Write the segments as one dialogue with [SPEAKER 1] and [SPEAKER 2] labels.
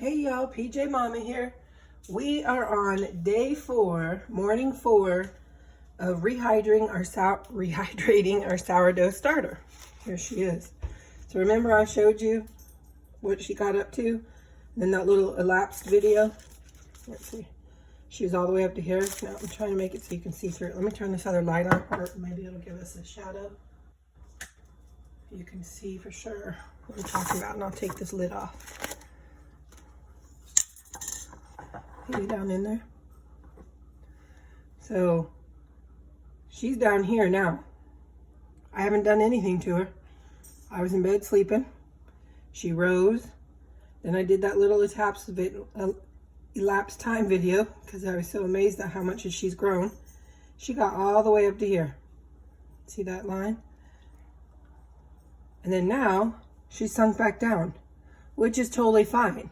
[SPEAKER 1] Hey y'all, PJ Mama here. We are on day 4, morning 4 of rehydrating our sourdough starter. Here she is. So remember I showed you what she got up to in that little elapsed video? Let's see. She was all the way up to here. Now I'm trying to make it so you can see through it. Let me turn this other light on, or maybe it'll give us a shadow. You can see for sure what I'm talking about, and I'll take this lid off. See down in there? So she's down here now. I haven't done anything to her. I was in bed sleeping. She rose. Then I did that little elapsed time video because I was so amazed at how much she's grown. She got all the way up to here. See that line? And then now she's sunk back down, which is totally fine.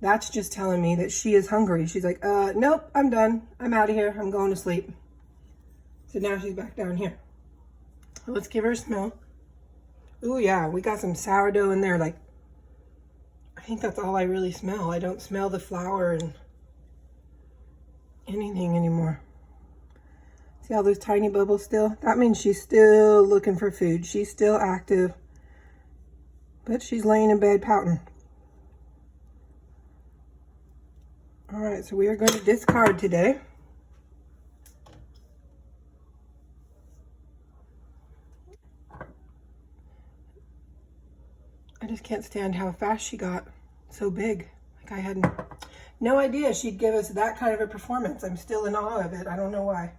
[SPEAKER 1] That's just telling me that she is hungry. She's like, nope, I'm done. I'm out of here. I'm going to sleep. So now she's back down here. So let's give her a smell. Ooh, yeah, we got some sourdough in there. Like, I think that's all I really smell. I don't smell the flour and anything anymore. See all those tiny bubbles still? That means she's still looking for food. She's still active, but she's laying in bed pouting. All right, so we are going to discard today. I just can't stand how fast she got so big. Like, I had no idea she'd give us that kind of a performance. I'm still in awe of it. I don't know why.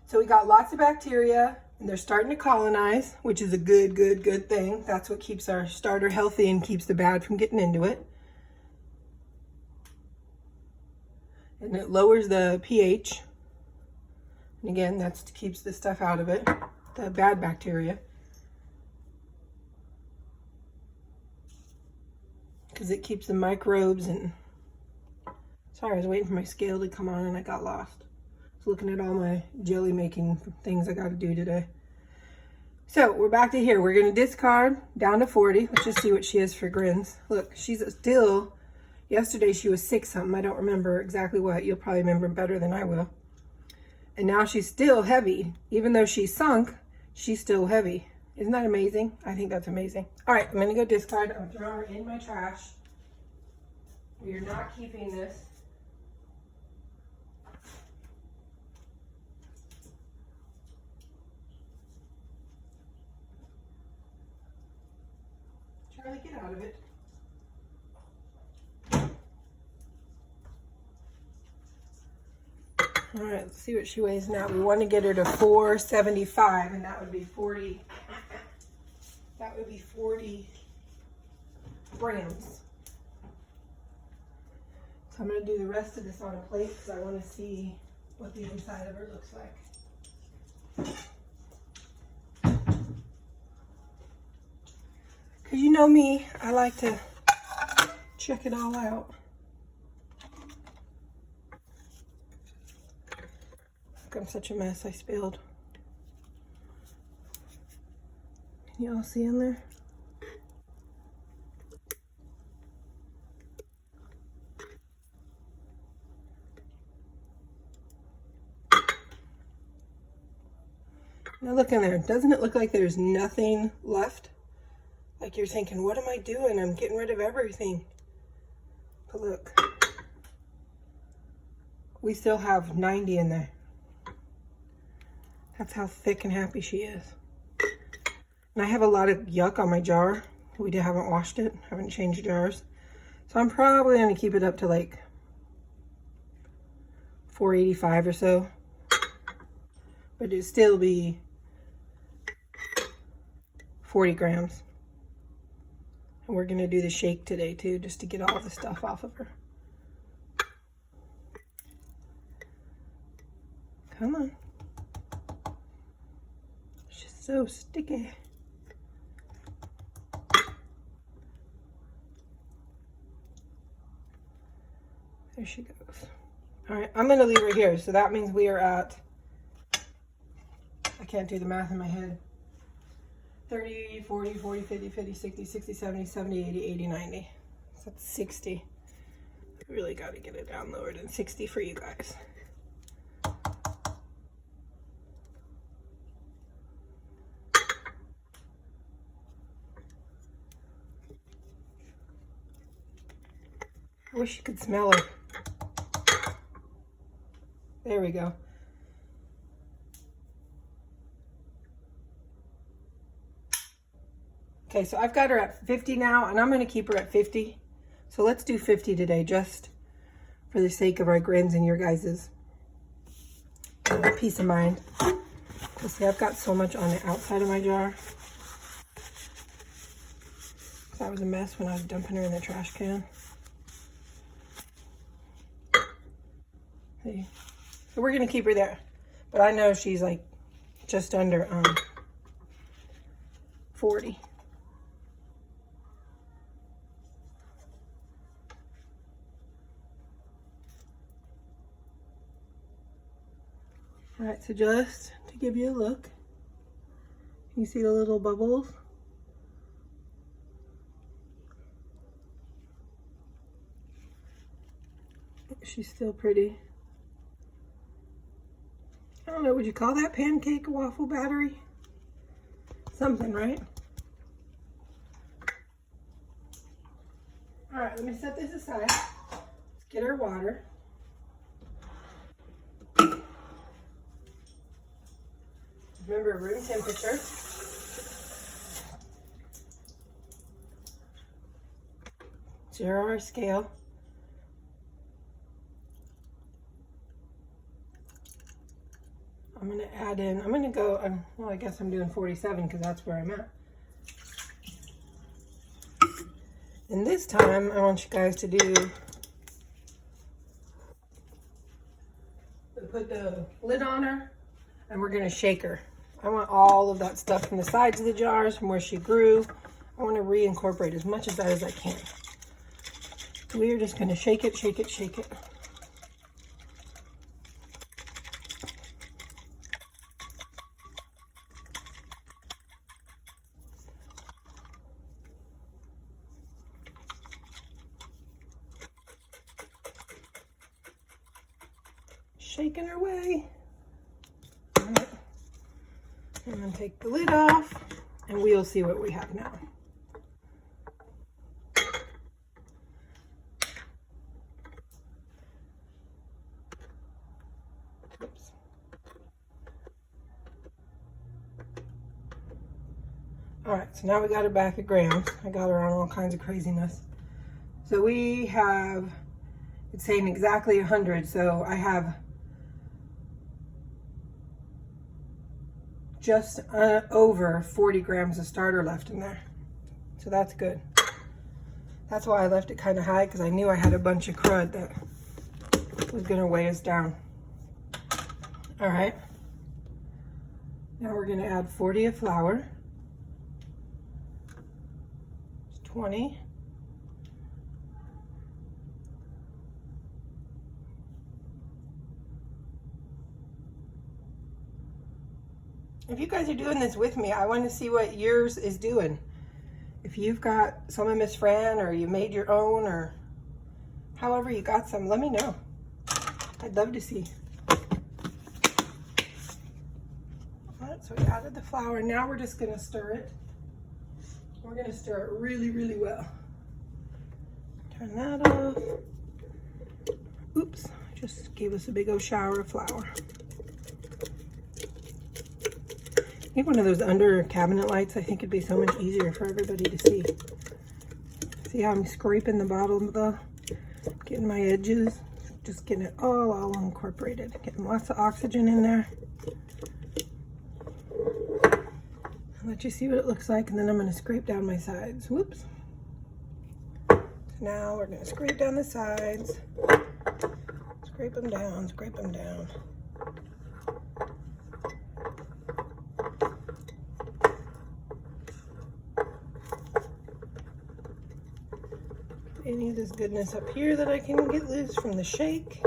[SPEAKER 1] So we got lots of bacteria, and they're starting to colonize, which is a good thing. That's what keeps our starter healthy and keeps the bad from getting into it. And it lowers the pH. And again, that keeps the stuff out of it, the bad bacteria. Because it keeps the microbes and... Sorry, I was waiting for my scale to come on and I got lost. I was looking at all my jelly making things I got to do today. So we're back to here. We're going to discard down to 40. Let's just see what she is for grins. Look, she's still... Yesterday she was 6 something. I don't remember exactly what. You'll probably remember better than I will. And now she's still heavy. Even though she's sunk, she's still heavy. Isn't that amazing? I think that's amazing. All right, I'm going to go discard. I'm throwing her in my trash. We are not keeping this. Charlie, get out of it. All right, let's see what she weighs now. We want to get her to 475, and that would be 40. That would be 40 grams. So I'm going to do the rest of this on a plate because I want to see what the inside of her looks like. Because you know me, I like to check it all out. I'm such a mess. I spilled. Can you all see in there? Now look in there. Doesn't it look like there's nothing left? Like you're thinking, what am I doing? I'm getting rid of everything. But look. We still have 90 in there. That's how thick and happy she is. And I have a lot of yuck on my jar. We haven't washed it, haven't changed jars. So I'm probably going to keep it up to like 485 or so. But it'd still be 40 grams. And we're going to do the shake today too, just to get all the stuff off of her. Come on. So sticky. There she goes. All right, I'm going to leave her here. So that means we are at, I can't do the math in my head, 30, 40, 40, 50, 50, 60, 60, 70, 70, 80, 80, 90. So that's 60. Really got to get it down lower than 60 for you guys. I wish you could smell it. There we go. Okay, so I've got her at 50 now, and I'm going to keep her at 50. So let's do 50 today, just for the sake of our grins and your guys's peace of mind. You see, I've got so much on the outside of my jar. That was a mess when I was dumping her in the trash can. See? So we're going to keep her there. But I know she's like just under 40. All right, so just to give you a look, you see the little bubbles? She's still pretty. I don't know, would you call that pancake a waffle battery? Something, right? All right, let me set this aside. Let's get our water. Remember, room temperature. Zero our scale. I'm going to add in, I'm going to go, well, I guess I'm doing 47 because that's where I'm at. And this time, I want you guys to put the lid on her, and we're going to shake her. I want all of that stuff from the sides of the jars, from where she grew. I want to reincorporate as much of that as I can. We're just going to shake it, shake it, shake it. Shaking her way. All right. And then take the lid off, and we'll see what we have now. Oops. All right, so now we got her back at grams. I got her on all kinds of craziness. So we have, it's saying exactly 100, so I have just over 40 grams of starter left in there. So that's good. That's why I left it kind of high, because I knew I had a bunch of crud that was gonna weigh us down. All right. Now we're gonna add 40 of flour. 20. If you guys are doing this with me, I want to see what yours is doing. If you've got some of Miss Fran, or you made your own, or however you got some, let me know. I'd love to see. All right, so we added the flour. Now we're just going to stir it. We're going to stir it really, really well. Turn that off. Oops, just gave us a big old shower of flour. I think one of those under cabinet lights, I think it'd be so much easier for everybody to see. See how I'm scraping the bottom though? Getting my edges, just getting it all incorporated. Getting lots of oxygen in there. I'll let you see what it looks like, and then I'm gonna scrape down my sides. Whoops. So now we're gonna scrape down the sides. Scrape them down, scrape them down. Any of this goodness up here that I can get loose from the shake.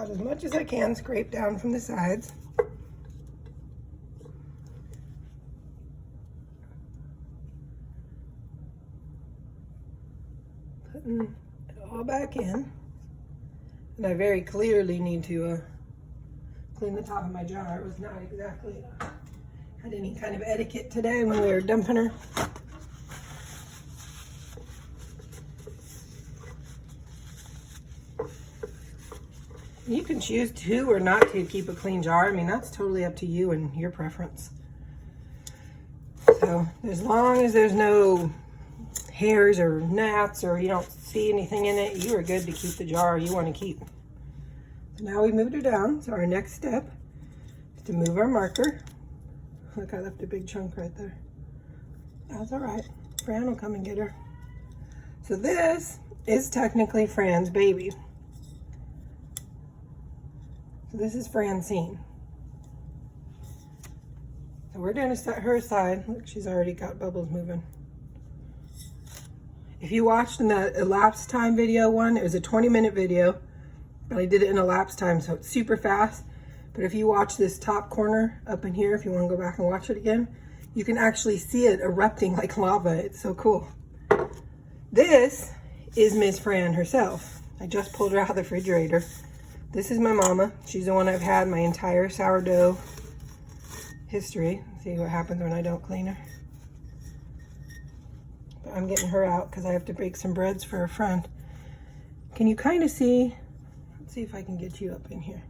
[SPEAKER 1] out as much as I can, scrape down from the sides. Putting it all back in. And I very clearly need to clean the top of my jar. It was not exactly had any kind of etiquette today when we were dumping her. You can choose to or not to keep a clean jar. I mean, that's totally up to you and your preference. So as long as there's no hairs or gnats or you don't see anything in it, you are good to keep the jar you want to keep. So now we moved her down. So our next step is to move our marker. Look, I left a big chunk right there. That's all right. Fran will come and get her. So this is technically Fran's baby. So this is Francine. So we're going to set her aside. Look, she's already got bubbles moving. If you watched in that elapsed time video one, it was a 20-minute video, but I did it in elapsed time, so it's super fast. But if you watch this top corner up in here, if you want to go back and watch it again, you can actually see it erupting like lava. It's so cool. This is Miss Fran herself. I just pulled her out of the refrigerator. This is my mama. She's the one I've had my entire sourdough history. See what happens when I don't clean her. But I'm getting her out because I have to bake some breads for a friend. Can you kind of see? Let's see if I can get you up in here.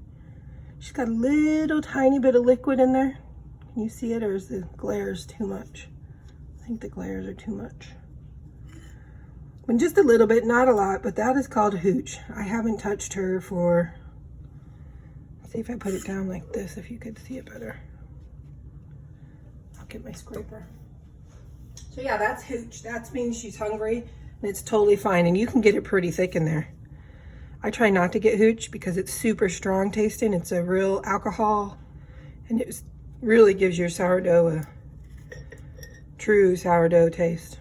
[SPEAKER 1] She's got a little tiny bit of liquid in there. Can you see it, or is the glares too much? I think the glares are too much. And just a little bit, not a lot, but that is called hooch. I haven't touched her for, let's see if I put it down like this, if you could see it better. I'll get my scraper. So yeah, that's hooch. That means she's hungry, and it's totally fine, and you can get it pretty thick in there. I try not to get hooch because it's super strong tasting. It's a real alcohol, and it really gives your sourdough a true sourdough taste.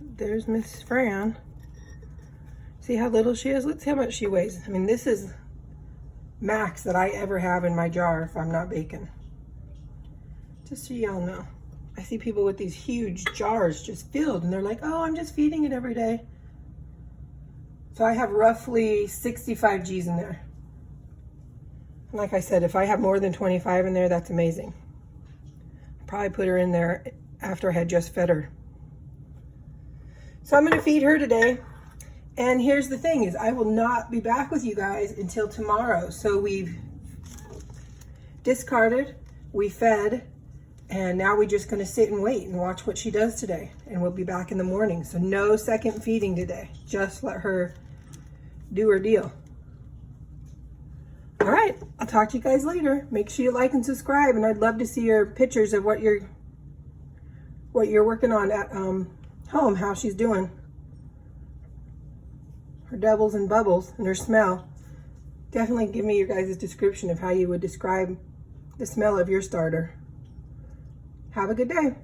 [SPEAKER 1] There's Miss Fran. See how little she is? Let's see how much she weighs. I mean, this is max that I ever have in my jar if I'm not baking. Just so y'all know. I see people with these huge jars just filled, and they're like, oh, I'm just feeding it every day. So I have roughly 65 G's in there. And like I said, if I have more than 25 in there, that's amazing. I'll probably put her in there after I had just fed her. So I'm going to feed her today. And here's the thing is I will not be back with you guys until tomorrow. So we've discarded, we fed, and now we're just going to sit and wait and watch what she does today. And we'll be back in the morning. So no second feeding today. Just let her do her deal. All right, I'll talk to you guys later. Make sure you like and subscribe, and I'd love to see your pictures of what you're working on at home, how she's doing. Her doubles and bubbles and her smell. Definitely give me your guys' description of how you would describe the smell of your starter. Have a good day.